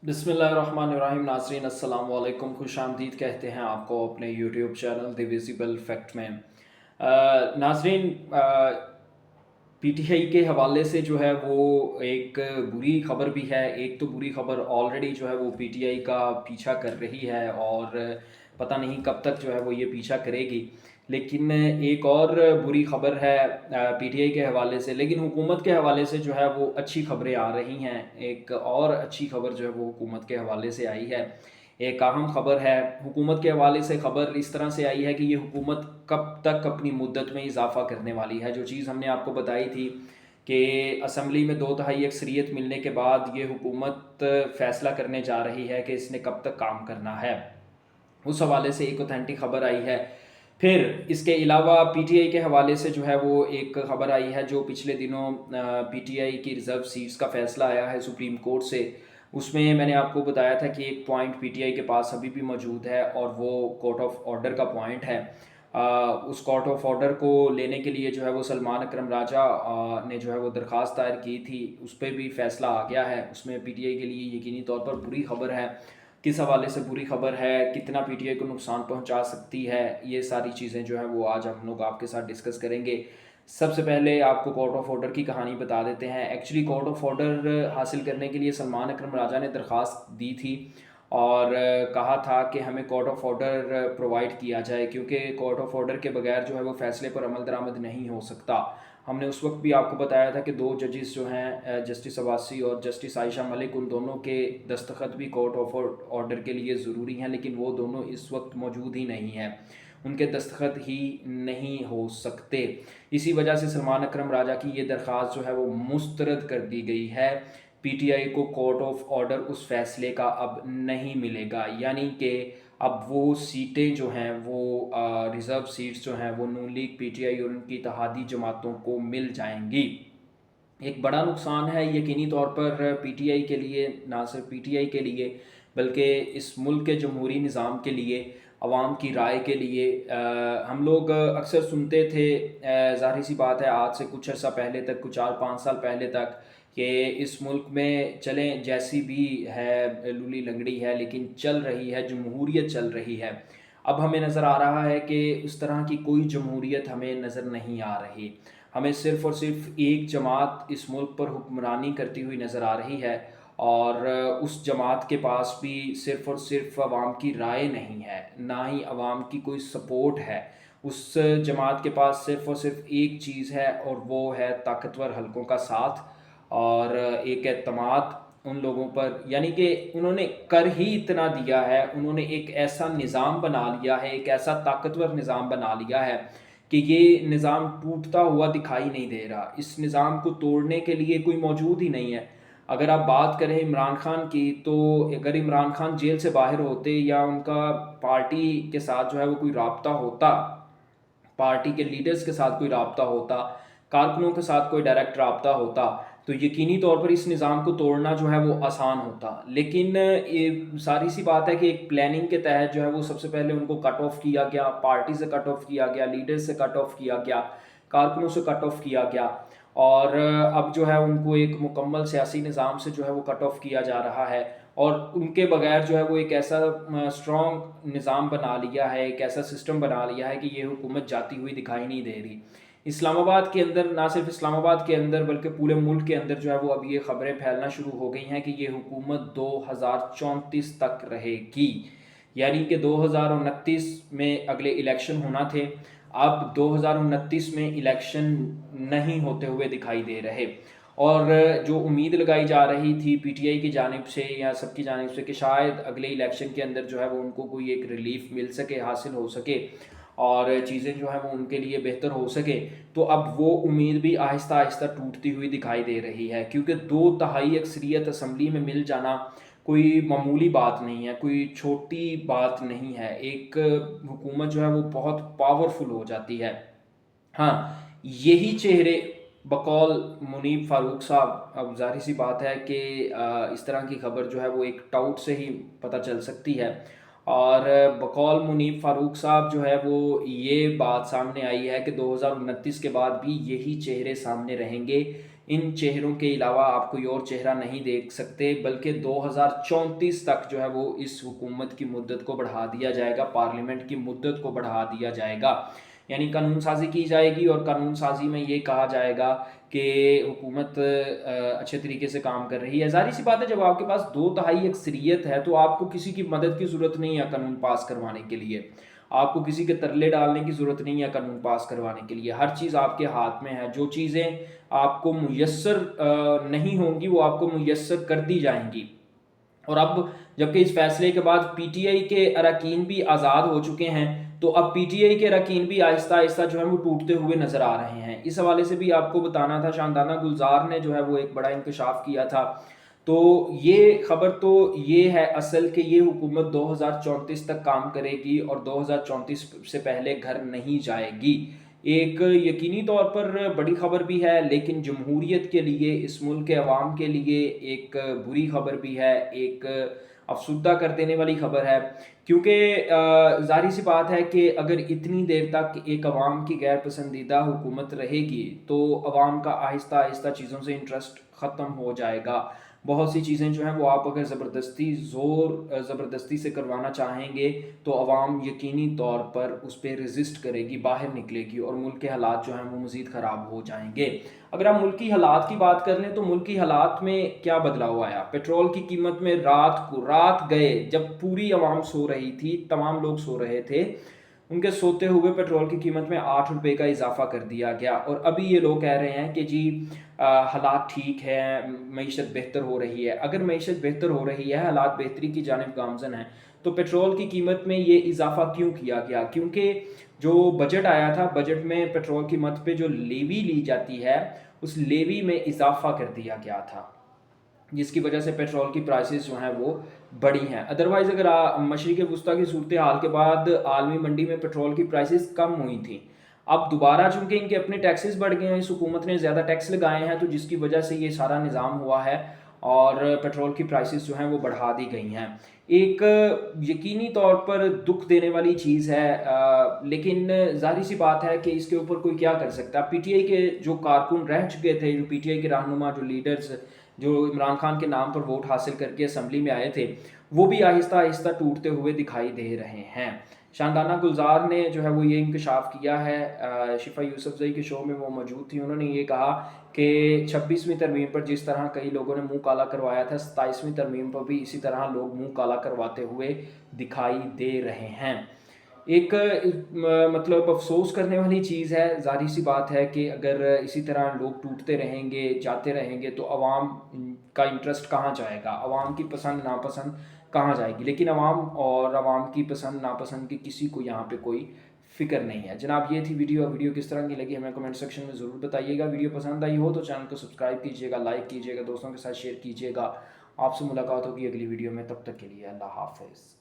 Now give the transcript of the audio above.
बिस्मिल्लाहिर्रहमानिर्रहीम। नाज़रीन अस्सलाम वालेकुम, खुश आमदीद कहते हैं आपको अपने YouTube channel the visible fact में। नाज़रीन, पीटीआई के हवाले से जो है वो एक बुरी खबर भी है। एक तो बुरी खबर ऑलरेडी जो है वो पीटीआई का पीछा कर रही है और पता नहीं कब तक जो है वो ये पीछा करेगी। लेकिन एक और बुरी खबर है पीटीआई के हवाले से, लेकिन हुकूमत के हवाले से जो है वो अच्छी खबरें आ रही हैं। एक और अच्छी खबर जो है वो हुकूमत के हवाले से आई है। एक अहम खबर है हुकूमत के हवाले से। खबर इस तरह से आई है कि ये हुकूमत कब तक अपनी मुद्दत में इजाफा करने वाली है। जो चीज़ हमने आपको बताई थी कि असम्बली में 2/3 अक्सरियत मिलने के बाद ये हुकूमत फ़ैसला करने जा रही है कि इसने कब तक काम करना है, उस हवाले से एक ऑथेंटिक खबर आई है। फिर इसके अलावा पीटीआई के हवाले से जो है वो एक खबर आई है जो पिछले दिनों पीटीआई की रिज़र्व सीट्स का फ़ैसला आया है सुप्रीम कोर्ट से। उसमें मैंने आपको बताया था कि एक पॉइंट पीटीआई के पास अभी भी मौजूद है और वो कोर्ट ऑफ ऑर्डर का पॉइंट है। उस कोर्ट ऑफ ऑर्डर को लेने के लिए जो है वो सलमान अकरम राजा ने जो है वो दरख्वास्त दायर की थी। उस पर भी फ़ैसला आ गया है। उसमें पीटीआई के लिए यकीनी तौर पर बुरी खबर है। किस हवाले से बुरी खबर है, कितना पीटीआई को नुकसान पहुंचा सकती है, ये सारी चीज़ें जो है वो आज हम लोग आपके साथ डिस्कस करेंगे। सबसे पहले आपको कोर्ट ऑफ ऑर्डर की कहानी बता देते हैं। एक्चुअली कोर्ट ऑफ ऑर्डर हासिल करने के लिए सलमान अकरम राजा ने दरख्वास्त दी थी और कहा था कि हमें कोर्ट ऑफ ऑर्डर प्रोवाइड किया जाए, क्योंकि कोर्ट ऑफ ऑर्डर के बगैर जो है वो फैसले पर अमल दरामद नहीं हो सकता। हमने उस वक्त भी आपको बताया था कि 2 जजेस जो हैं, जस्टिस अब्बासी और जस्टिस आयशा मलिक, उन दोनों के दस्तखत भी कोर्ट ऑफ ऑर्डर के लिए ज़रूरी हैं, लेकिन वो दोनों इस वक्त मौजूद ही नहीं हैं। उनके दस्तखत ही नहीं हो सकते। इसी वजह से सलमान अकरम राजा की ये दरख्वास्त जो है वो मुस्तरद कर दी गई है। पीटीआई को कोर्ट ऑफ ऑर्डर उस फैसले का अब नहीं मिलेगा, यानी कि अब वो सीटें जो हैं वो रिज़र्व सीट्स जो हैं वो नून लीग, पीटीआई और उनकी इत्तेहादी जमातों को मिल जाएंगी। एक बड़ा नुकसान है यकीनी तौर पर पीटीआई के लिए, ना सिर्फ पीटीआई के लिए बल्कि इस मुल्क के जमहूरी निज़ाम के लिए, आवाम की राय के लिए। हम लोग अक्सर सुनते थे, ज़ाहिर सी बात है आज से कुछ अर्सा पहले तक, कुछ 4-5 साल पहले तक, कि इस मुल्क में चलें जैसी भी है लूली लंगड़ी है लेकिन चल रही है, जमहूरियत चल रही है। अब हमें नज़र आ रहा है कि उस तरह की कोई जमहूरियत हमें नज़र नहीं आ रही। हमें सिर्फ़ और सिर्फ एक जमात इस मुल्क पर हुक्मरानी करती हुई नज़र आ रही है और उस जमात के पास भी सिर्फ़ और सिर्फ आवाम की राय नहीं है, ना ही आवाम की कोई सपोर्ट है। उस जमात के पास सिर्फ़ और सिर्फ एक चीज़ है और वो है ताकतवर हलकों का साथ और एक एतमाद उन लोगों पर। यानी कि उन्होंने कर ही इतना दिया है, उन्होंने एक ऐसा निज़ाम बना लिया है, एक ऐसा ताकतवर निज़ाम बना लिया है कि ये निज़ाम टूटता हुआ दिखाई नहीं दे रहा। इस निज़ाम को तोड़ने के लिए कोई मौजूद ही नहीं है। अगर आप बात करें इमरान खान की, तो अगर इमरान खान जेल से बाहर होते या उनका पार्टी के साथ जो है वो कोई राब्ता होता, पार्टी के लीडर्स के साथ कोई राब्ता होता, कारकुनों के साथ कोई डायरेक्ट राब्ता होता, तो यकीनी तौर पर इस निज़ाम को तोड़ना जो है वो आसान होता। लेकिन ये सारी सी बात है कि एक प्लानिंग के तहत जो है वो सबसे पहले उनको कट ऑफ किया गया, पार्टी से कट ऑफ किया गया, लीडर्स से कट ऑफ किया गया, कारकुनों से कट ऑफ किया गया और अब जो है उनको एक मुकम्मल सियासी निज़ाम से जो है वो कट ऑफ किया जा रहा है और उनके बगैर जो है वो एक ऐसा स्ट्रॉन्ग निज़ाम बना लिया है, एक ऐसा सिस्टम बना लिया है कि ये हुकूमत जाती हुई दिखाई नहीं दे रही। इस्लामाबाद के अंदर, ना सिर्फ इस्लामाबाद के अंदर बल्कि पूरे मुल्क के अंदर जो है वो अब ये ख़बरें फैलना शुरू हो गई हैं कि ये हुकूमत 2034 तक रहेगी। यानी कि 2029 में अगले इलेक्शन होना थे, अब 2029 में इलेक्शन नहीं होते हुए दिखाई दे रहे। और जो उम्मीद लगाई जा रही थी पीटीआई की जानिब से या सबकी जानिब से कि शायद अगले इलेक्शन के अंदर जो है वो उनको कोई एक रिलीफ मिल सके, हासिल हो सके और चीज़ें जो हैं वो उनके लिए बेहतर हो सके, तो अब वो उम्मीद भी आहिस्ता आहिस्ता टूटती हुई दिखाई दे रही है। क्योंकि 2/3 अक्सरियत असम्बली में मिल जाना कोई मामूली बात नहीं है, कोई छोटी बात नहीं है। एक हुकूमत जो है वो बहुत पावरफुल हो जाती है। हाँ, यही चेहरे बकौल मुनीब फ़ारूक साहब, अब ज़ाहिर सी बात है कि इस तरह की खबर जो है वो एक टाउट से ही पता चल सकती है और बकौल मुनीब फ़ारूक साहब जो है वो ये बात सामने आई है कि 2029 के बाद भी यही चेहरे सामने रहेंगे। ان چہروں کے علاوہ آپ کوئی اور چہرہ نہیں دیکھ سکتے، بلکہ 2034 تک جو ہے وہ اس حکومت کی مدت کو بڑھا دیا جائے گا، پارلیمنٹ کی مدت کو بڑھا دیا جائے گا، یعنی قانون سازی کی جائے گی اور قانون سازی میں یہ کہا جائے گا کہ حکومت اچھے طریقے سے کام کر رہی ہے۔ ظاہر سی بات ہے جب آپ کے پاس 2/3 اکثریت ہے تو آپ کو کسی کی مدد کی ضرورت نہیں ہے قانون پاس کروانے کے لیے، آپ کو کسی کے ترلے ڈالنے کی ضرورت نہیں ہے قانون پاس کروانے کے لیے، ہر چیز آپ کے ہاتھ میں ہے، جو چیزیں آپ کو میسر نہیں ہوں گی وہ آپ کو میسر کر دی جائیں گی۔ اور اب جبکہ اس فیصلے کے بعد پی ٹی آئی کے اراکین بھی آزاد ہو چکے ہیں، تو اب پی ٹی آئی کے اراکین بھی آہستہ آہستہ جو ہے وہ ٹوٹتے ہوئے نظر آ رہے ہیں۔ اس حوالے سے بھی آپ کو بتانا تھا، شاندانہ گلزار نے جو ہے وہ ایک بڑا انکشاف کیا تھا، تو یہ خبر تو یہ ہے اصل کہ یہ حکومت 2034 تک کام کرے گی اور 2034 سے پہلے گھر نہیں جائے گی۔ ایک یقینی طور پر بڑی خبر بھی ہے، لیکن جمہوریت کے لیے، اس ملک کے عوام کے لیے ایک بری خبر بھی ہے، ایک افسردہ کر دینے والی خبر ہے، کیونکہ ظاہر سی بات ہے کہ اگر اتنی دیر تک ایک عوام کی غیر پسندیدہ حکومت رہے گی تو عوام کا آہستہ آہستہ چیزوں سے انٹرسٹ ختم ہو جائے گا۔ بہت سی چیزیں جو ہیں وہ آپ اگر زبردستی سے کروانا چاہیں گے تو عوام یقینی طور پر اس پہ ریزسٹ کرے گی، باہر نکلے گی، اور ملک کے حالات جو ہیں وہ مزید خراب ہو جائیں گے۔ اگر ہم ملکی حالات کی بات کر لیں تو ملکی حالات میں کیا بدلاؤ آیا؟ پیٹرول کی قیمت میں رات گئے جب پوری عوام سو رہی تھی، تمام لوگ سو رہے تھے، ان کے سوتے ہوئے پیٹرول کی قیمت میں 8 روپے کا اضافہ کر دیا گیا، اور ابھی یہ لوگ کہہ رہے ہیں کہ جی حالات ٹھیک ہے، معیشت بہتر ہو رہی ہے۔ اگر معیشت بہتر ہو رہی ہے، حالات بہتری کی جانب گامزن ہیں، تو پیٹرول کی قیمت میں یہ اضافہ کیوں کیا گیا؟ کیونکہ جو بجٹ آیا تھا، بجٹ میں پیٹرول کی قیمت پہ جو لیوی لی جاتی ہے اس لیوی میں اضافہ کر دیا گیا تھا، جس کی وجہ سے پیٹرول کی پرائسز جو ہیں وہ بڑی ہیں۔ ادروائز اگر مشرق وسطیٰ کی صورتحال کے بعد عالمی منڈی میں پیٹرول کی پرائسز کم ہوئی تھیں، اب دوبارہ چونکہ ان کے اپنے ٹیکسز بڑھ گئے ہیں، اس حکومت نے زیادہ ٹیکس لگائے ہیں، تو جس کی وجہ سے یہ سارا نظام ہوا ہے اور پیٹرول کی پرائسز جو ہیں وہ بڑھا دی گئی ہیں۔ ایک یقینی طور پر دکھ دینے والی چیز ہے، لیکن ظاہر سی بات ہے کہ اس کے اوپر کوئی کیا کر سکتا ہے۔ پی ٹی آئی کے جو کارکن رہ چکے تھے، جو پی ٹی آئی کے رہنما، جو لیڈرز جو عمران خان کے نام پر ووٹ حاصل کر کے اسمبلی میں آئے تھے، وہ بھی آہستہ آہستہ ٹوٹتے ہوئے دکھائی دے رہے ہیں۔ شاندانہ گلزار نے جو ہے وہ یہ انکشاف کیا ہے، شفا یوسفزئی کے شو میں وہ موجود تھی، انہوں نے یہ کہا کہ 26ویں ترمیم پر جس طرح کئی لوگوں نے منہ کالا کروایا تھا، 27ویں ترمیم پر بھی اسی طرح لوگ منہ کالا کرواتے ہوئے دکھائی دے رہے ہیں۔ ایک مطلب افسوس کرنے والی چیز ہے، ظاہری سی بات ہے کہ اگر اسی طرح لوگ ٹوٹتے رہیں گے، جاتے رہیں گے، تو عوام کا انٹرسٹ کہاں جائے گا، عوام کی پسند ناپسند کہاں جائے گی؟ لیکن عوام اور عوام کی پسند ناپسند کی کسی کو یہاں پہ کوئی فکر نہیں ہے۔ جناب یہ تھی ویڈیو کس طرح کی لگی ہمیں کمنٹ سیکشن میں ضرور بتائیے گا۔ ویڈیو پسند آئی ہو تو چینل کو سبسکرائب کیجیے گا، لائک کیجیے گا، دوستوں کے ساتھ شیئر کیجیے گا۔ آپ سے ملاقات ہوگی اگلی ویڈیو میں، تب تک کے لیے اللہ حافظ۔